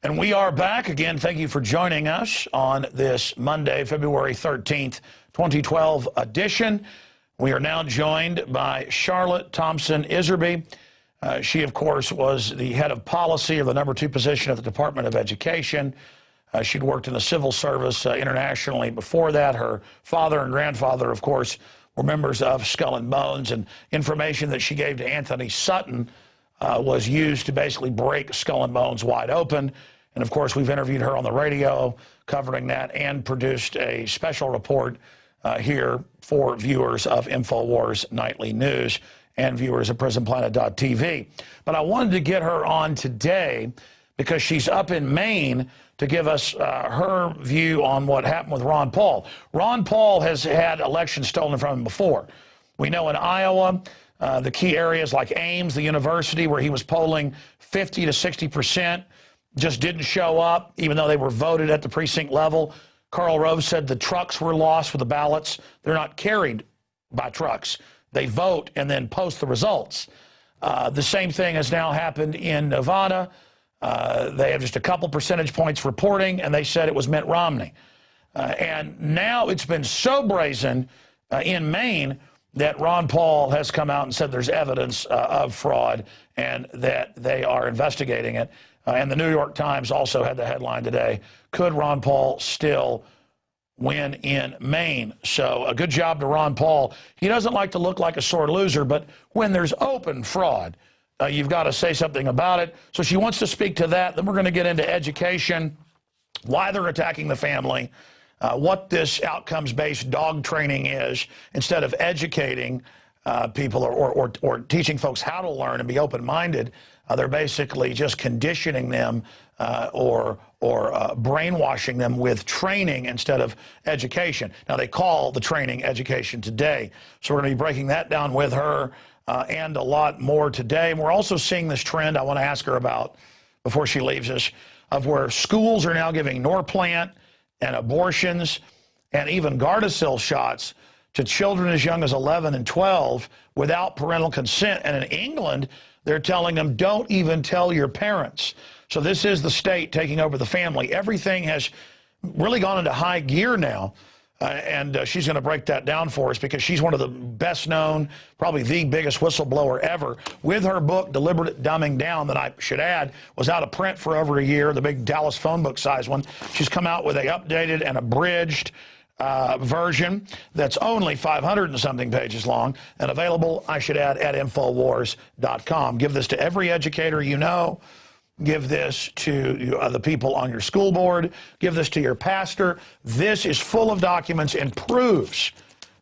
And we are back again. Thank you for joining us on this Monday, February 13th, 2012 edition. We are now joined by Charlotte Iserbyt. She, of course, was the head of policy of the #2 position at the Department of Education. She'd worked in the civil service internationally before that. Her father and grandfather, of course, were members of Skull and Bones, and information that she gave to Anthony Sutton was used to basically break Skull and Bones wide open. And, of course, we've interviewed her on the radio covering that and produced a special report here for viewers of InfoWars Nightly News and viewers of PrisonPlanet.tv. But I wanted to get her on today because she's up in Maine to give us her view on what happened with Ron Paul. Ron Paul has had elections stolen from him before. We know in Iowa, the key areas like Ames, the university, where he was polling 50 to 60%, just didn't show up, even though they were voted at the precinct level. Karl Rove said the trucks were lost with the ballots. They're not carried by trucks. They vote and then post the results. The same thing has now happened in Nevada. They have just a couple percentage points reporting, and they said it was Mitt Romney. And now it's been so brazen in Maine that Ron Paul has come out and said there's evidence of fraud and that they are investigating it. And the New York Times also had the headline today, could Ron Paul still win in Maine? So a good job to Ron Paul. He doesn't like to look like a sore loser, but when there's open fraud, you've got to say something about it. So she wants to speak to that. Then we're going to get into education, why they're attacking the family, what this outcomes-based dog training is, instead of educating people or teaching folks how to learn and be open-minded. They're basically just conditioning them or brainwashing them with training instead of education. Now, they call the training education today. So we're going to be breaking that down with her and a lot more today. And we're also seeing this trend I want to ask her about before she leaves us, of where schools are now giving Norplant and abortions and even Gardasil shots to children as young as 11 and 12 without parental consent. And in England, they're telling them, don't even tell your parents. So this is the state taking over the family. Everything has really gone into high gear now. And she's going to break that down for us because she's one of the best known, probably the biggest whistleblower ever. With her book, Deliberate Dumbing Down, that I should add, was out of print for over a year, the big Dallas phone book size one. She's come out with a updated and abridged version that's only 500 and something pages long and available, I should add, at Infowars.com. Give this to every educator you know. Give this to the people on your school board. Give this to your pastor. This is full of documents and proves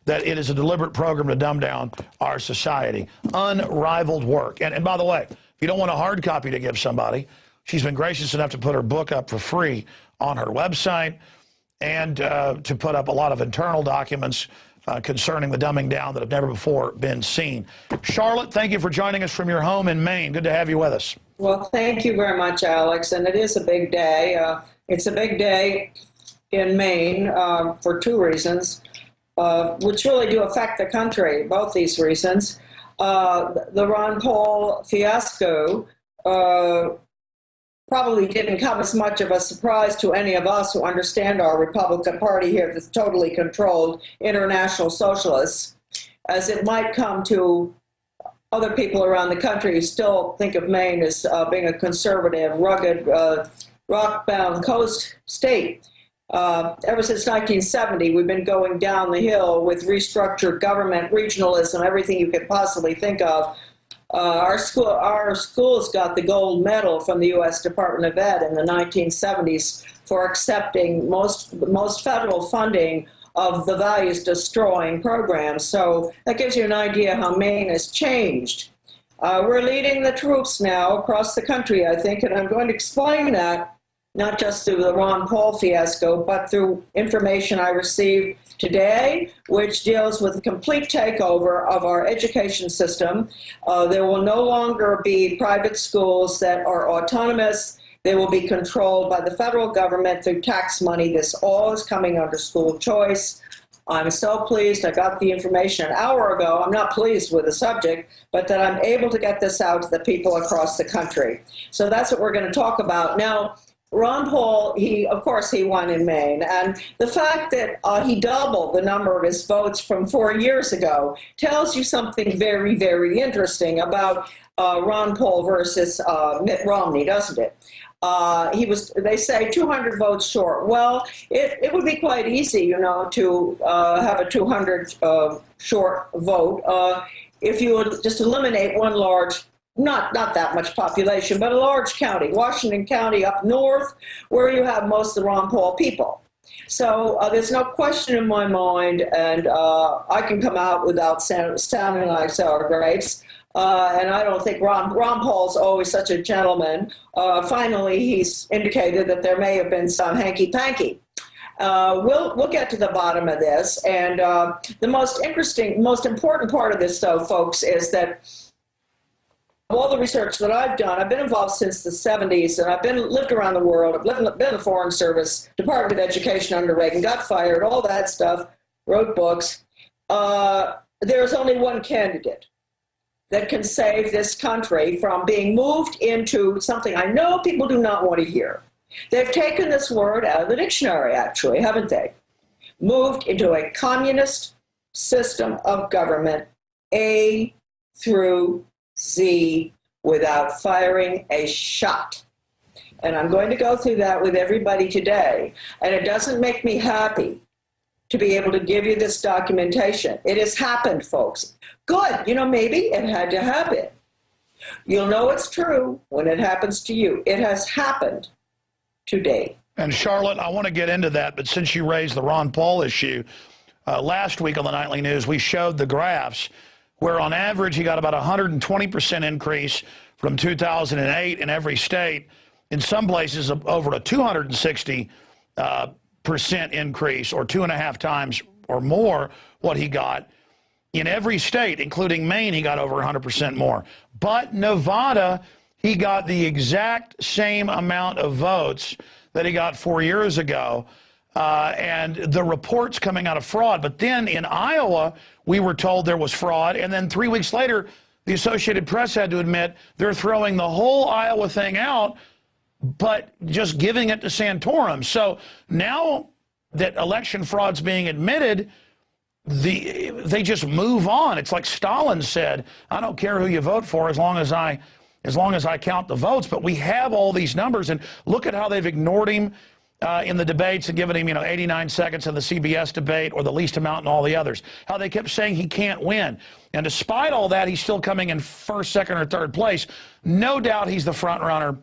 that it is a deliberate program to dumb down our society. Unrivaled work. And by the way, if you don't want a hard copy to give somebody, she's been gracious enough to put her book up for free on her website and to put up a lot of internal documents concerning the dumbing down that have never before been seen. Charlotte, thank you for joining us from your home in Maine. Good to have you with us. Well, thank you very much, Alex. And it is a big day. It's a big day in Maine for two reasons, which really do affect the country, both these reasons. The Ron Paul fiasco probably didn't come as much of a surprise to any of us who understand our Republican Party here that's totally controlled international socialists, as it might come to other people around the country who still think of Maine as being a conservative, rugged, rock-bound coast state. Ever since 1970, we've been going down the hill with restructured government, regionalism, everything you could possibly think of. Our schools got the gold medal from the U.S. Department of Ed in the 1970s for accepting most federal funding of the values-destroying programs. So that gives you an idea how Maine has changed. We're leading the troops now across the country, I think, and I'm going to explain that not just through the Ron Paul fiasco, but through information I received today, which deals with the complete takeover of our education system. There will no longer be private schools that are autonomous. They will be controlled by the federal government through tax money. This all is coming under school choice. I'm so pleased. I got the information an hour ago. I'm not pleased with the subject, but that I'm able to get this out to the people across the country. So that's what we're going to talk about. Now, Ron Paul, of course, he won in Maine. And the fact that he doubled the number of his votes from 4 years ago tells you something very, very interesting about Ron Paul versus Mitt Romney, doesn't it? He was, they say, 200 votes short. Well, it would be quite easy, you know, to have a 200 short vote if you would just eliminate one large, not that much population, but a large county, Washington County up north, where you have most of the Ron Paul people. So there's no question in my mind, and I can come out without sounding like sour grapes. And I don't think Ron Paul's always such a gentleman. Finally, he's indicated that there may have been some hanky-panky. We'll get to the bottom of this. And the most important part of this, though, folks, is that all the research that I've done, I've been involved since the 70s, and I've lived around the world. I've been in the Foreign Service, Department of Education under Reagan, got fired, all that stuff, wrote books. There's only one candidate that can save this country from being moved into something I know people do not want to hear. They've taken this word out of the dictionary, actually, haven't they? Moved into a communist system of government, A through Z, without firing a shot. And I'm going to go through that with everybody today. And it doesn't make me happy to be able to give you this documentation. It has happened, folks. Good, you know, maybe it had to happen. You'll know it's true when it happens to you. It has happened today. And Charlotte, I want to get into that, but since you raised the Ron Paul issue, last week on the Nightly News, we showed the graphs where on average he got about 120% increase from 2008 in every state. In some places, over a 260% increase, or 2.5 times or more what he got. In every state, including Maine, he got over 100% more. But Nevada, he got the exact same amount of votes that he got 4 years ago. And the reports coming out of fraud. But then in Iowa, we were told there was fraud. And then 3 weeks later, the Associated Press had to admit they're throwing the whole Iowa thing out, but just giving it to Santorum. So now that election fraud's being admitted, they just move on. It's like Stalin said, I don't care who you vote for as long as I count the votes. But we have all these numbers, and look at how they've ignored him in the debates and given him, 89 seconds in the CBS debate, or the least amount in all the others. How they kept saying he can't win. And despite all that, he's still coming in first, second, or third place. No doubt he's the front runner.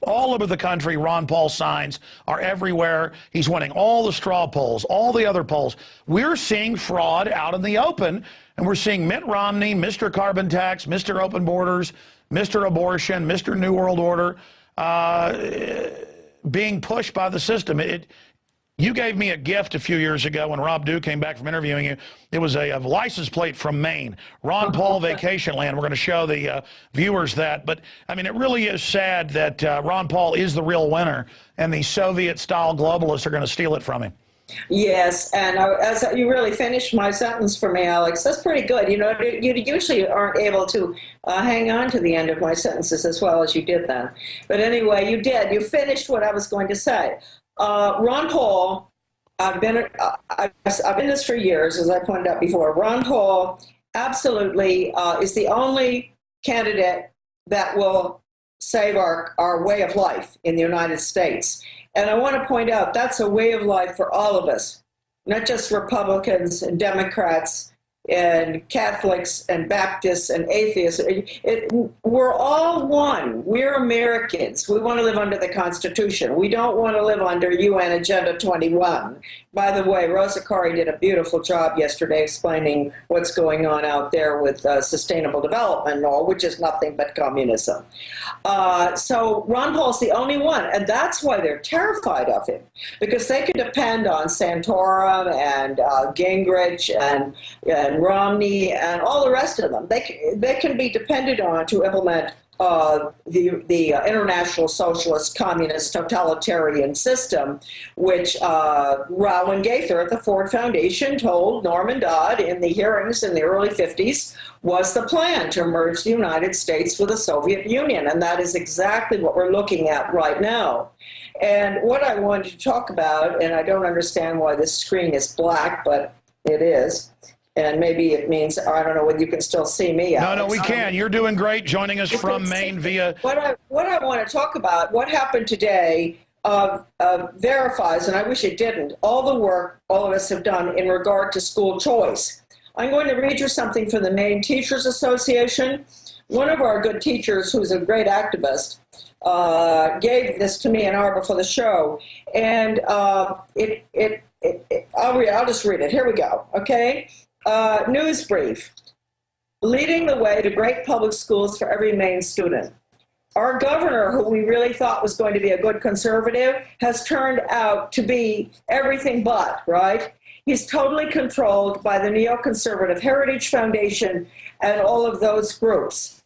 All over the country, Ron Paul signs are everywhere. He's winning all the straw polls, all the other polls. We're seeing fraud out in the open, and we're seeing Mitt Romney, Mr. Carbon Tax, Mr. Open Borders, Mr. Abortion, Mr. New World Order, being pushed by the system. You gave me a gift a few years ago when Rob Dew came back from interviewing you. It was a license plate from Maine, Ron Paul Vacation Land. We're going to show the viewers that. But, I mean, it really is sad that Ron Paul is the real winner, and the Soviet-style globalists are going to steal it from him. Yes, and as you really finished my sentence for me, Alex, that's pretty good. You usually aren't able to hang on to the end of my sentences as well as you did then. But anyway, you did. You finished what I was going to say. Ron Paul, I've been in this for years, as I pointed out before. Ron Paul absolutely is the only candidate that will save our way of life in the United States. And I want to point out that's a way of life for all of us, not just Republicans and Democrats and Catholics and Baptists and atheists. We're all one. We're Americans. We want to live under the Constitution. We don't want to live under UN Agenda 21. By the way, Rosa Cori did a beautiful job yesterday explaining what's going on out there with sustainable development and all, which is nothing but communism. So Ron Paul's the only one, and that's why they're terrified of him, because they can depend on Santorum and Gingrich and Romney and all the rest of them. They can be depended on to implement the international socialist, communist, totalitarian system, which Rowan Gaither at the Ford Foundation told Norman Dodd in the hearings in the early 50s was the plan to merge the United States with the Soviet Union. And that is exactly what we're looking at right now. And what I wanted to talk about, and I don't understand why this screen is black, but it is, and maybe it means, I don't know whether you can still see me, Alex. No, we can. You're doing great, joining us from Maine via... What I want to talk about, what happened today, verifies, and I wish it didn't, all the work all of us have done in regard to school choice. I'm going to read you something from the Maine Teachers Association. One of our good teachers, who's a great activist, gave this to me an hour before the show, and I'll just read it. Here we go, okay? News brief. Leading the way to great public schools for every Maine student. Our governor, who we really thought was going to be a good conservative, has turned out to be everything but, right? He's totally controlled by the Neoconservative Heritage Foundation and all of those groups.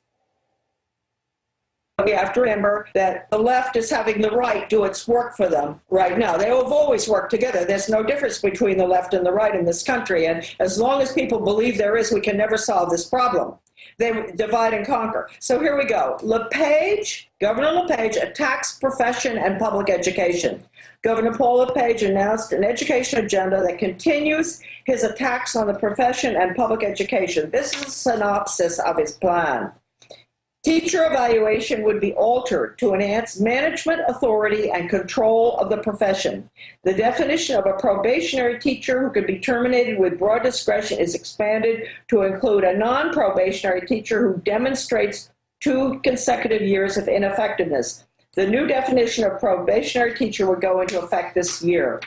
We have to remember that the left is having the right do its work for them right now. They have always worked together. There's no difference between the left and the right in this country. And as long as people believe there is, we can never solve this problem. They divide and conquer. So here we go. LePage, Governor LePage attacks profession and public education. Governor Paul LePage announced an education agenda that continues his attacks on the profession and public education. This is a synopsis of his plan. Teacher evaluation would be altered to enhance management authority and control of the profession. The definition of a probationary teacher who could be terminated with broad discretion is expanded to include a non-probationary teacher who demonstrates 2 consecutive years of ineffectiveness. The new definition of probationary teacher would go into effect this year.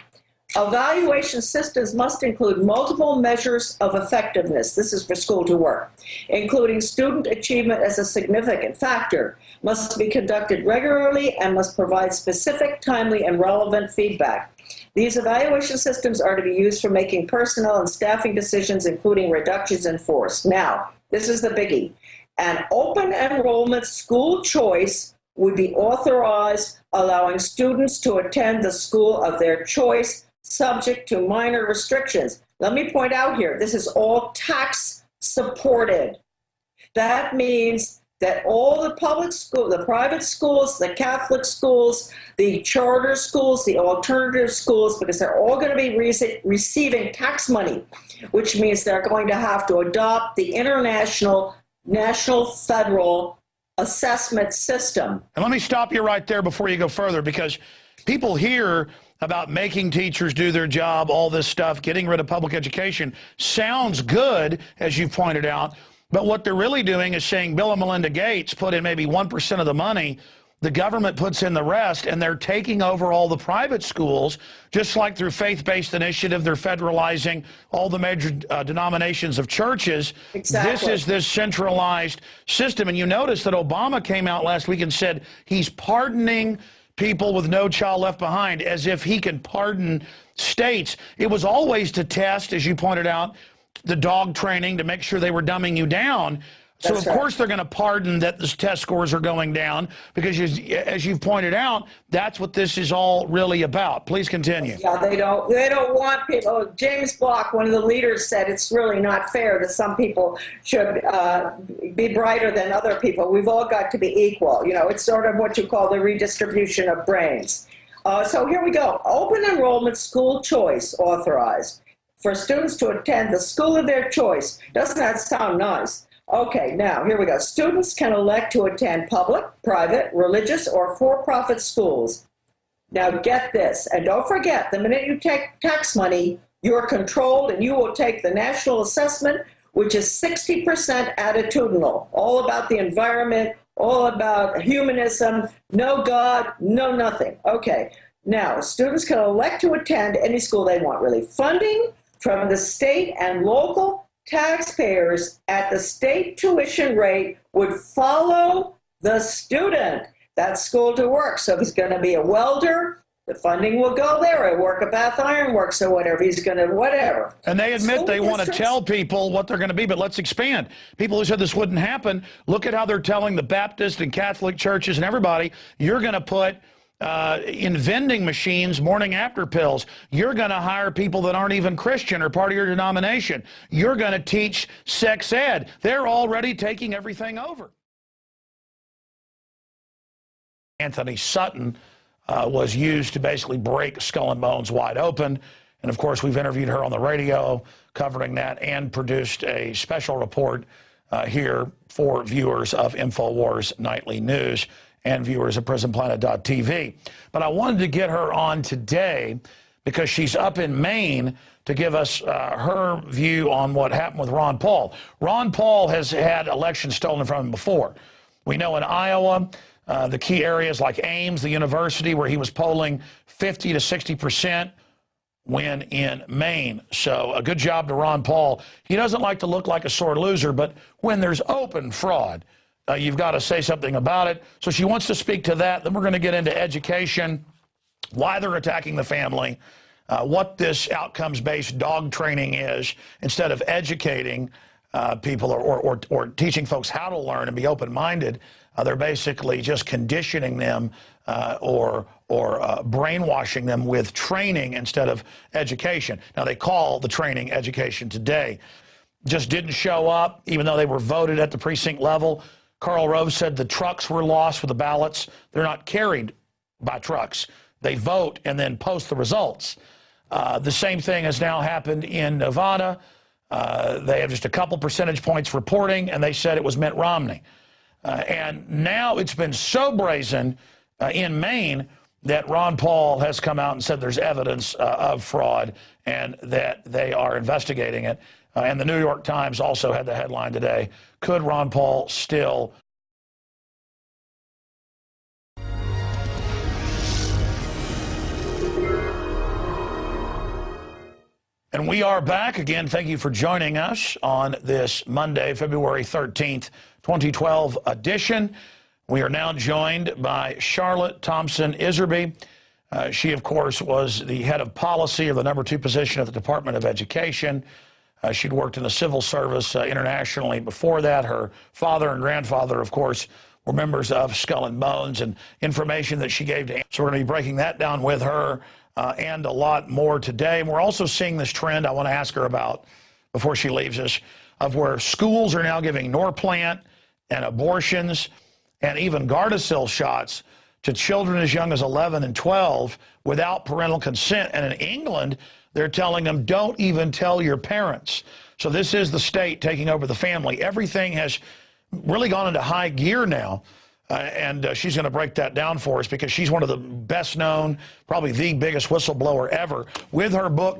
Evaluation systems must include multiple measures of effectiveness. This is for school to work, including student achievement as a significant factor, must be conducted regularly and must provide specific, timely, and relevant feedback. These evaluation systems are to be used for making personnel and staffing decisions, including reductions in force. Now, this is the biggie. An open enrollment school choice would be authorized, allowing students to attend the school of their choice, subject to minor restrictions. Let me point out here, this is all tax supported. That means that all the public schools, the private schools, the Catholic schools, the charter schools, the alternative schools, because they're all going to be receiving tax money, which means they're going to have to adopt the international, national, federal assessment system. And let me stop you right there before you go further, because people hear about making teachers do their job, all this stuff, getting rid of public education. Sounds good, as you pointed out, but what they're really doing is saying Bill and Melinda Gates put in maybe 1% of the money, the government puts in the rest, and they're taking over all the private schools, just like through faith-based initiative, they're federalizing all the major denominations of churches. Exactly. This is this centralized system. And you notice that Obama came out last week and said he's pardoning people with no child left behind, as if he can pardon states. It was always to test, as you pointed out, the dog training to make sure they were dumbing you down. So, of course, they're going to pardon that the test scores are going down, because, as you've pointed out, that's what this is all really about. Please continue. Yeah, they don't want people. James Block, one of the leaders, said it's really not fair that some people should be brighter than other people. We've all got to be equal. You know, it's sort of what you call the redistribution of brains. So here we go. Open enrollment school choice authorized for students to attend the school of their choice. Doesn't that sound nice? Okay, now here we go. Students can elect to attend public, private, religious, or for-profit schools. Now get this, and don't forget, the minute you take tax money, you're controlled, and you will take the national assessment, which is 60% attitudinal, all about the environment, all about humanism, no God, no nothing. Okay, now students can elect to attend any school they want, really. Funding from the state and local taxpayers at the state tuition rate would follow the student. That's school to work. So if he's going to be a welder, the funding will go there. A work at Bath Iron Works or whatever. He's going to whatever. And they admit they want to tell people what they're going to be, but let's expand. People who said this wouldn't happen, look at how they're telling the Baptist and Catholic churches and everybody, you're going to put in vending machines morning after pills. You're going to hire people that aren't even Christian or part of your denomination. You're going to teach sex ed. They're already taking everything over. Anthony Sutton was used to basically break Skull and Bones wide open. And of course, we've interviewed her on the radio covering that and produced a special report here for viewers of InfoWars Nightly News and viewers of PrisonPlanet.tv. But I wanted to get her on today because she's up in Maine to give us her view on what happened with Ron Paul. Ron Paul has had elections stolen from him before. We know in Iowa, the key areas like Ames, the university, where he was polling 50 to 60%, when in Maine. So a good job to Ron Paul. He doesn't like to look like a sore loser, but when there's open fraud, you've got to say something about it. So she wants to speak to that. Then we're going to get into education, why they're attacking the family, what this outcomes-based dog training is, instead of educating people or teaching folks how to learn and be open-minded. They're basically just conditioning them or brainwashing them with training instead of education. Now, they call the training education today. Just didn't show up, even though they were voted at the precinct level. Karl Rove said the trucks were lost with the ballots. They're not carried by trucks. They vote and then post the results. The same thing has now happened in Nevada. They have just a couple percentage points reporting, and they said it was Mitt Romney. And now it's been so brazen in Maine that Ron Paul has come out and said there's evidence of fraud and that they are investigating it. And the New York Times also had the headline today, could Ron Paul still... And we are back again. Thank you for joining us on this Monday, February 13th, 2012 edition. We are now joined by Charlotte Iserbyt. She, of course, was the head of policy of the #2 position at the Department of Education. She'd worked in the civil service internationally before that. Her father and grandfather, of course, were members of Skull and Bones, and information that she gave to. So we're going to be breaking that down with her and a lot more today. And we're also seeing this trend I want to ask her about before she leaves us, of where schools are now giving Norplant and abortions and even Gardasil shots to children as young as 11 and 12 without parental consent. And in England, they're telling them, don't even tell your parents. So this is the state taking over the family. Everything has really gone into high gear now. And she's going to break that down for us because she's one of the best known, probably the biggest whistleblower ever, with her book.